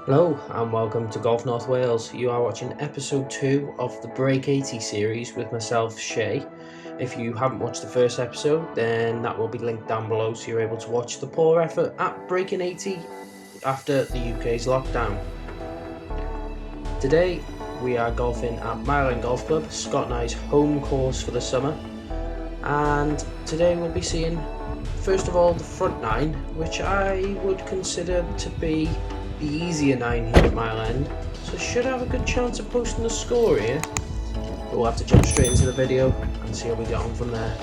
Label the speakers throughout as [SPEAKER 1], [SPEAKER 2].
[SPEAKER 1] Hello and welcome to Golf North Wales. You are watching episode 2 of the Break 80 series with myself, Shay. If you haven't watched the first episode, then that will be linked down below so you're able to watch the poor effort at breaking 80 after the UK's lockdown. Today we are golfing at Mile End Golf Club, Scott and I's home course for the summer, and today we'll be seeing first of all the front 9, which I would consider to be the easier 9 here at Mile End, so should have a good chance of posting the score here, but we'll have to jump straight into the video and see how we get on from there.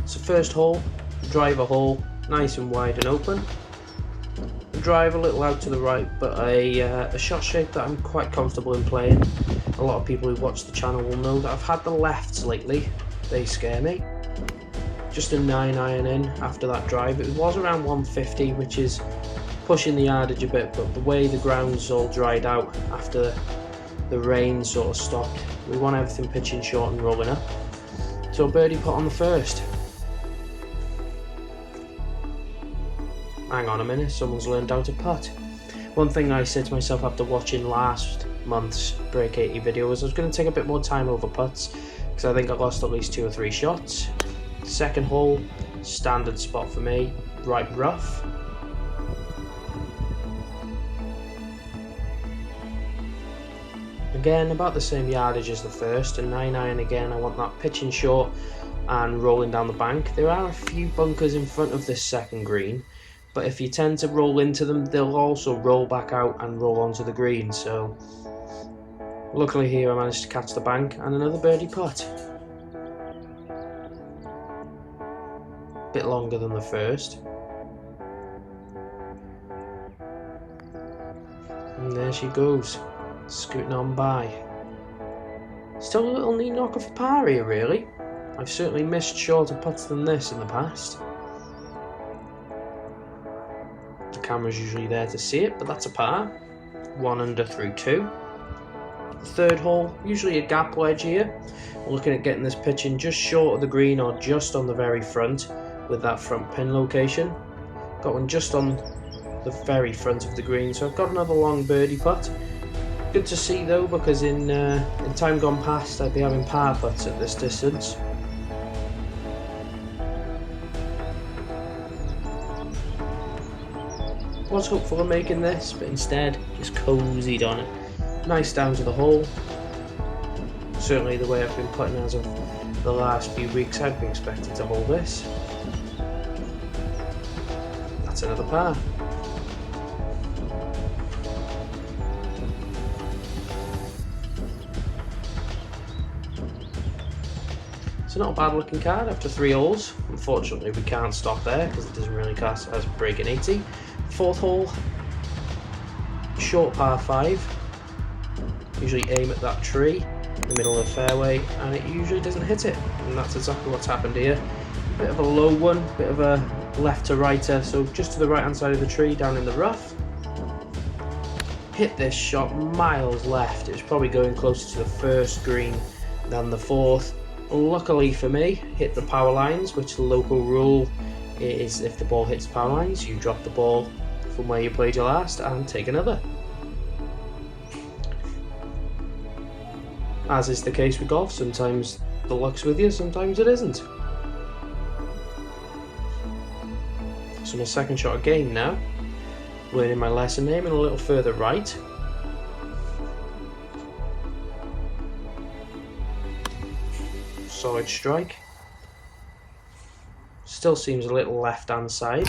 [SPEAKER 1] So first hole, driver hole, nice and wide and open. The drive a little out to the right, but a shot shape that I'm quite comfortable in playing. A lot of people who watch the channel will know that I've had the lefts lately, they scare me. Just a 9-iron in after that drive. It was around 150, which is pushing the yardage a bit, but the way the ground's all dried out after the rain sort of stopped, we want everything pitching short and rolling up. So birdie putt on the first. Hang on a minute, someone's learned how to putt. One thing I said to myself after watching last month's Break 80 video was I was going to take a bit more time over putts because I think I lost at least 2 or 3 shots. Second hole, standard spot for me, right rough. Again, about the same yardage as the first, a 9-iron again. I want that pitching short and rolling down the bank. There are a few bunkers in front of this second green, but if you tend to roll into them, they'll also roll back out and roll onto the green. So luckily here I managed to catch the bank and another birdie putt. Bit longer than the first. And there she goes, scooting on by. Still a little neat knock of a par here really. I've certainly missed shorter putts than this in the past. The camera's usually there to see it, but that's a par. 1 under through 2. Third hole, usually a gap wedge here. We're looking at getting this pitching just short of the green or just on the very front with that front pin location. Got one just on the very front of the green, so I've got another long birdie putt. Good to see though, because in time gone past I'd be having par putts at this distance. Was hopeful of making this, but instead just cozied on it. Nice down to the hole. Certainly the way I've been putting as of the last few weeks, I'd be expected to hold this. That's another par. So not a bad looking card after 3 holes. Unfortunately we can't stop there because it doesn't really class as breaking 80. Fourth hole, short par 5. Usually aim at that tree in the middle of the fairway and it usually doesn't hit it, and that's exactly what's happened here. Bit of a low one, bit of a left to righter, so just to the right hand side of the tree down in the rough. Hit this shot miles left. It was probably going closer to the first green than the fourth. Luckily for me, hit the power lines, which the local rule is if the ball hits power lines, you drop the ball from where you played your last and take another. As is the case with golf, sometimes the luck's with you, sometimes it isn't. So my second shot again now. Learning my lesson, aiming a little further right. Solid strike. Still seems a little left hand side.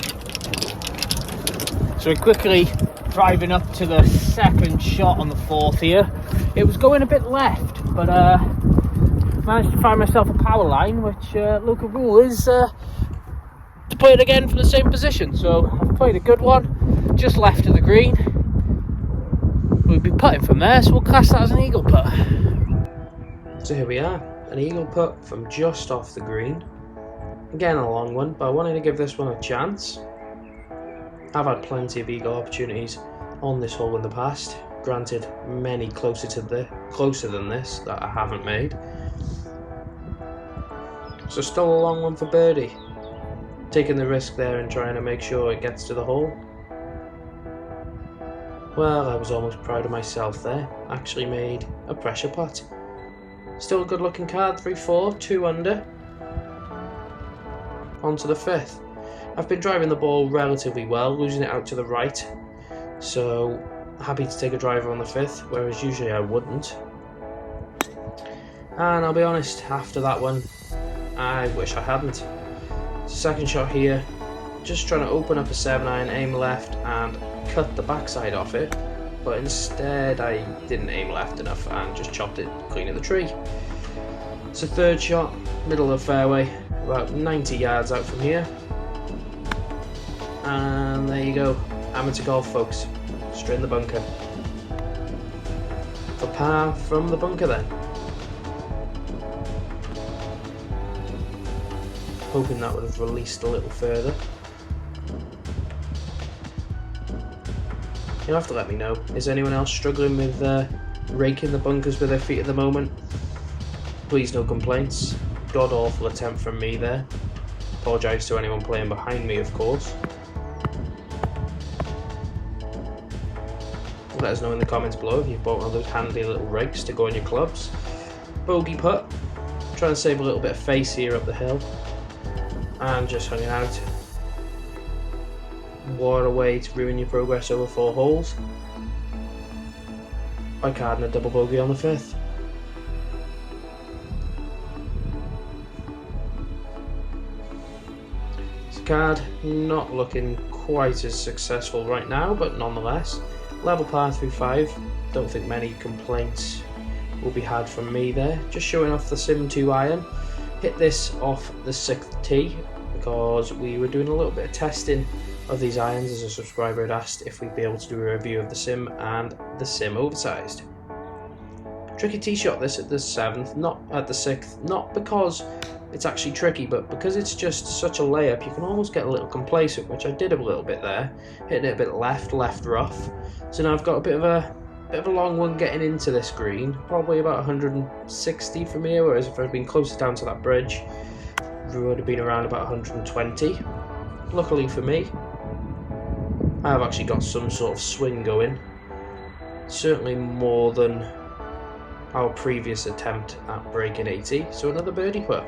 [SPEAKER 2] So quickly driving up to the second shot on the fourth here. It was going a bit left, but managed to find myself a power line, which local rule is to play it again from the same position. So I've played a good one, just left of the green. We'll be putting from there, so we'll class that as an eagle putt.
[SPEAKER 1] So here we are, an eagle putt from just off the green. Again a long one, but I wanted to give this one a chance. I've had plenty of eagle opportunities on this hole in the past. Granted, many closer than this that I haven't made. So still a long one for birdie. Taking the risk there and trying to make sure it gets to the hole. Well, I was almost proud of myself there. Actually made a pressure putt. Still a good looking card, 3-4, 2 under. On to the 5th. I've been driving the ball relatively well, losing it out to the right. So happy to take a driver on the 5th, whereas usually I wouldn't. And I'll be honest, after that one, I wish I hadn't. Second shot here, just trying to open up a 7-iron, aim left and cut the backside off it, but instead I didn't aim left enough and just chopped it clean in the tree. So third shot, middle of the fairway, about 90 yards out from here. And there you go, amateur golf folks, straight in the bunker. For par from the bunker then. Hoping that would have released a little further. You'll have to let me know. Is anyone else struggling with raking the bunkers with their feet at the moment? Please, no complaints. God awful attempt from me there. Apologise to anyone playing behind me, of course. Let us know in the comments below if you've bought one of those handy little rakes to go on your clubs. Bogey putt. Trying to save a little bit of face here up the hill. And just hung it out. What a way to ruin your progress over 4 holes by carding a double bogey on the 5th. This card not looking quite as successful right now, but nonetheless, level par through 5. Don't think many complaints will be had from me there. Just showing off the Sim 2 iron. Hit this off the 6th tee because we were doing a little bit of testing of these irons as a subscriber had asked if we'd be able to do a review of the Sim and the Sim Oversized. Tricky tee shot this at the 7th, not at the 6th, not because it's actually tricky, but because it's just such a layup you can almost get a little complacent, which I did a little bit there, hitting it a bit left rough. So now I've got a bit of a long one getting into this green, probably about 160 from here, whereas if I'd been closer down to that bridge, we would have been around about 120. Luckily for me, I have actually got some sort of swing going, certainly more than our previous attempt at breaking 80, so another birdie putt.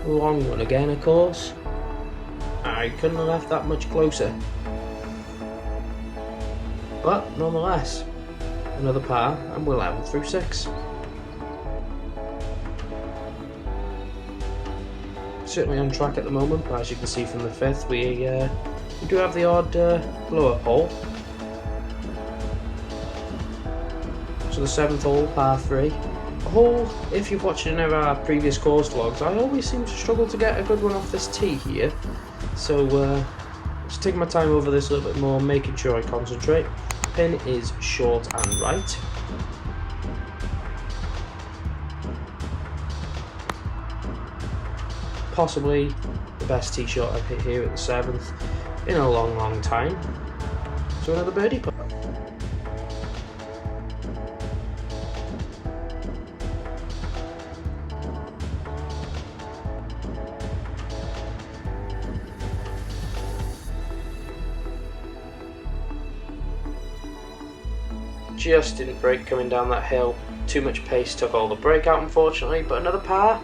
[SPEAKER 1] Long one again, of course. I couldn't have left that much closer. But nonetheless, another par and we're level through 6. Certainly on track at the moment, but as you can see from the 5th, we do have the odd blow-up hole. So the 7th hole, par 3. A hole, if you've watched any of our previous course vlogs, I always seem to struggle to get a good one off this tee here. So just taking my time over this a little bit more, making sure I concentrate. Pin is short and right. Possibly the best tee shot I've hit here at the 7th in a long time. So another birdie putt. Just didn't break coming down that hill. Too much pace took all the break out, unfortunately, but another par.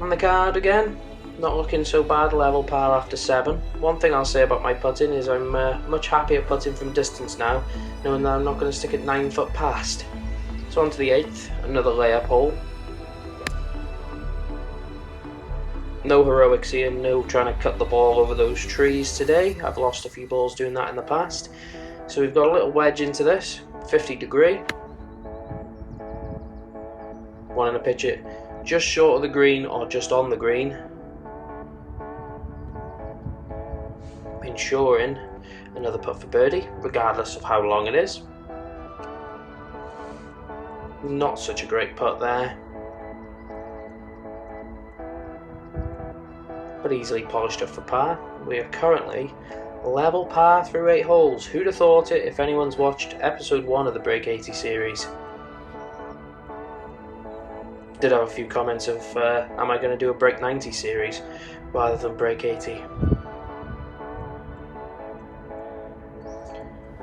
[SPEAKER 1] On the card again, not looking so bad, level par after 7. One thing I'll say about my putting is I'm much happier putting from distance now, knowing that I'm not going to stick it 9 foot past. So on to the 8th, another layup hole. No heroics here, no trying to cut the ball over those trees today. I've lost a few balls doing that in the past. So we've got a little wedge into this, 50 degree. Wanting to pitch it just short of the green or just on the green. Ensuring another putt for birdie, regardless of how long it is. Not such a great putt there. but easily polished up for par. We are currently level par through 8 holes. Who'd have thought it if anyone's watched episode 1 of the Break 80 series? Did have a few comments of, am I going to do a Break 90 series rather than Break 80?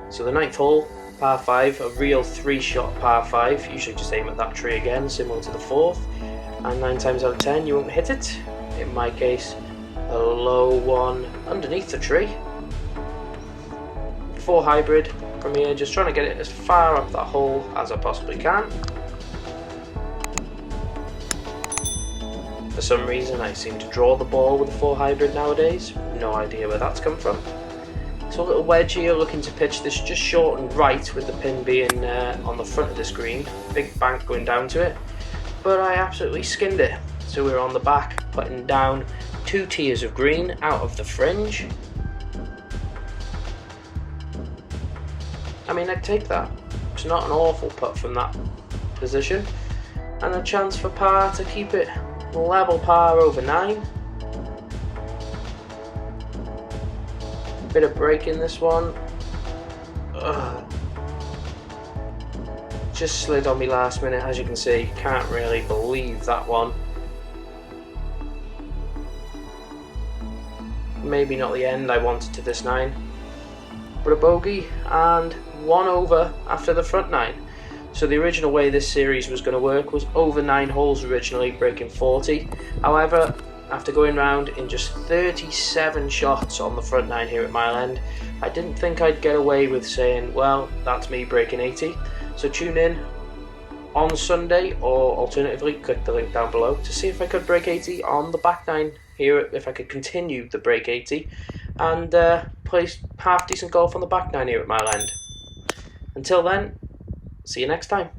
[SPEAKER 1] So the 9th hole, par 5, a real 3-shot par 5. Usually just aim at that tree again, similar to the 4th. And 9 times out of 10 you won't hit it. In my case, a low one underneath the tree. 4 hybrid from here, just trying to get it as far up that hole as I possibly can. For some reason I seem to draw the ball with a 4 hybrid nowadays. No idea where that's come from. So a little wedge here, looking to pitch this just short and right with the pin being on the front of this green. Big bank going down to it. But I absolutely skinned it. So we're on the back, putting down 2 tiers of green out of the fringe. I mean, I'd take that. It's not an awful putt from that position. And a chance for par to keep it level par over 9. Bit of break in this one. Just slid on me last minute, as you can see. Can't really believe that one. Maybe not the end I wanted to this 9. But a bogey and 1 over after the front 9. So the original way this series was going to work was over 9 holes originally, breaking 40. However, after going round in just 37 shots on the front 9 here at Mile End, I didn't think I'd get away with saying, well, that's me breaking 80. So tune in on Sunday, or alternatively click the link down below to see if I could break 80 on the back 9 here, if I could continue the break 80 and play half decent golf on the back 9 here at Mile End. Until then, see you next time.